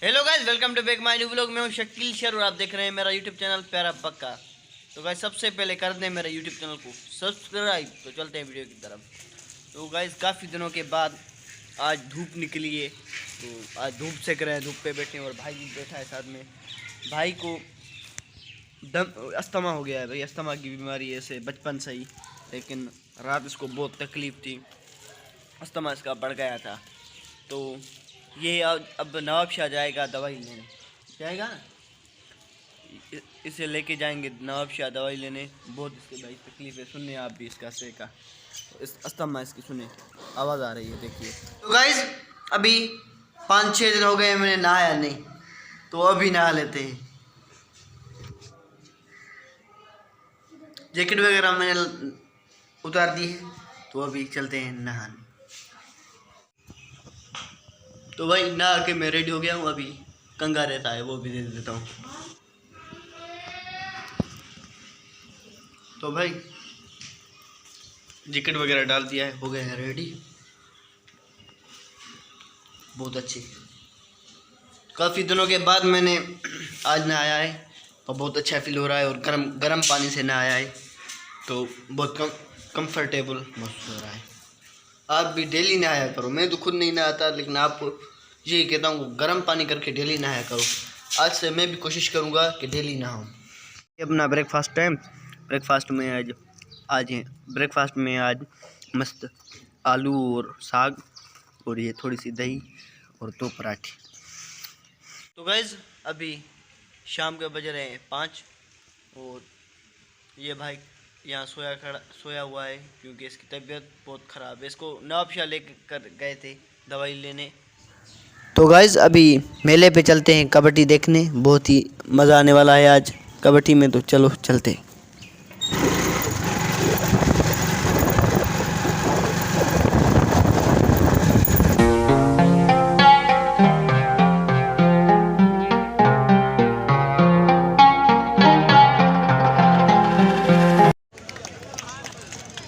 Hello guys, welcome to back my new vlog. मैं हूं शकील शेर और आप देख रहे हैं मेरा यूट्यूब चैनल प्यारा पक्का। तो गाइस सबसे पहले कर दें मेरे यूट्यूब चैनल को सब्सक्राइब। तो चलते हैं वीडियो की तरफ। तो गाइस काफ़ी दिनों के बाद आज धूप निकली है, तो आज धूप सेक रहे हैं, धूप पे बैठे हैं और भाई भी बैठा है साथ में। भाई को दम अस्थमा हो गया है भाई, अस्थमा की बीमारी है ऐसे बचपन से ही, लेकिन रात इसको बहुत तकलीफ़ थी, अस्थमा इसका बढ़ गया था। तो ये अब नवाबशाह जाएगा दवाई लेने, जाएगा ना, इसे लेके जाएंगे नवाबशाह दवाई लेने। बहुत इसके भाई तकलीफ है, सुनने आप भी इसका से का इस अस्थमा इसकी सुने, आवाज़ आ रही है देखिए। तो गाइस अभी 5-6 दिन हो गए मैंने नहाया नहीं, तो अभी नहा लेते हैं। जैकेट वगैरह मैंने उतार दी है, तो अभी चलते हैं नहाने। तो भाई नहा के मैं रेडी हो गया हूँ, अभी कंघा रहता है वो भी दे देता हूँ। तो भाई जैकेट वगैरह डाल दिया है, हो गया है रेडी। बहुत अच्छी, काफ़ी दिनों के बाद मैंने आज नहाया है और बहुत अच्छा फील हो रहा है, और गर्म पानी से नहाया है तो बहुत कंफर्टेबल महसूस हो रहा है। आप भी डेली नहाया करो, मैं तो खुद नहीं नहाता, लेकिन आपको यही कहता हूँ गर्म पानी करके डेली नहाया करो। आज से मैं भी कोशिश करूँगा कि डेली नहाऊँ। अपना ब्रेकफास्ट टाइम, ब्रेकफास्ट में आज ब्रेकफास्ट में आज मस्त आलू और साग, और ये थोड़ी सी दही और 2 पराठे। तो गाइज़ अभी शाम के बज रहे हैं 5, और ये भाई यहाँ सोया हुआ है क्योंकि इसकी तबीयत बहुत ख़राब है। इसको नवाबशाह लेकर गए थे दवाई लेने। तो गाइज़ अभी मेले पे चलते हैं कबड्डी देखने, बहुत ही मज़ा आने वाला है आज कबड्डी में, तो चलो चलते हैं।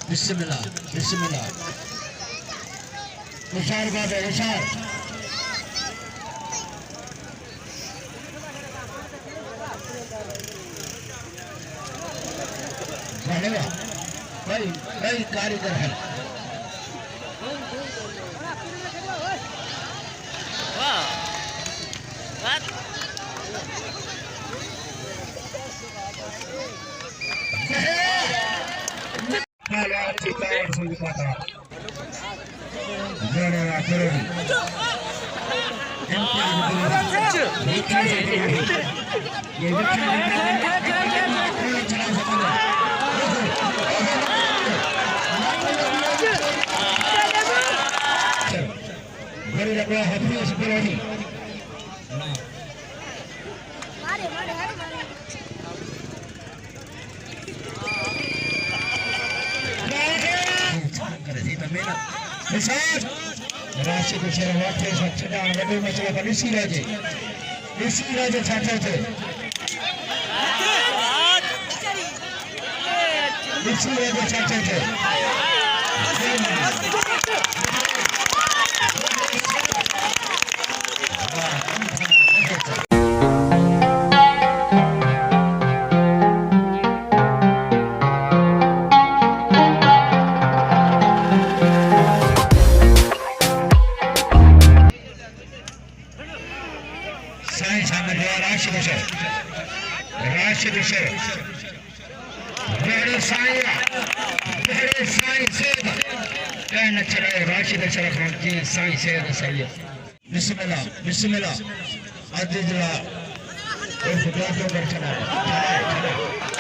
बिस्मिल्लाह बिस्मिल्लाह निशान बात है निशान धन्यवाद भाई भाई कारीगर है। राशिद शेरवाटे छड़ा वॾो मसइलो पर ॾिसी रहिजे छा थो थिए, ॾिसी रहिजे छा थो थिए।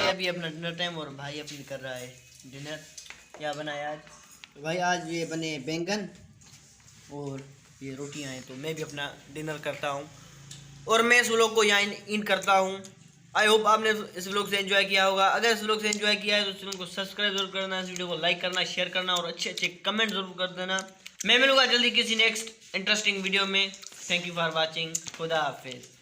अभी अपना डिनर टाइम, और भाई अपनी कर रहा है डिनर। क्या बनाया आज? तो भाई आज ये बने बैंगन और ये रोटियां हैं। तो मैं भी अपना डिनर करता हूँ और मैं इस व्लॉग को यहाँ इन करता हूँ। आई होप आपने इस व्लॉग से एंजॉय किया होगा। अगर इस व्लॉग से एंजॉय किया है तो चैनल को सब्सक्राइब जरूर करना, इस वीडियो को लाइक करना, शेयर करना और अच्छे अच्छे कमेंट जरूर कर देना। मैं मिलूंगा जल्दी किसी नेक्स्ट इंटरेस्टिंग वीडियो में। Thank you for watching. खुदा हाफिज़।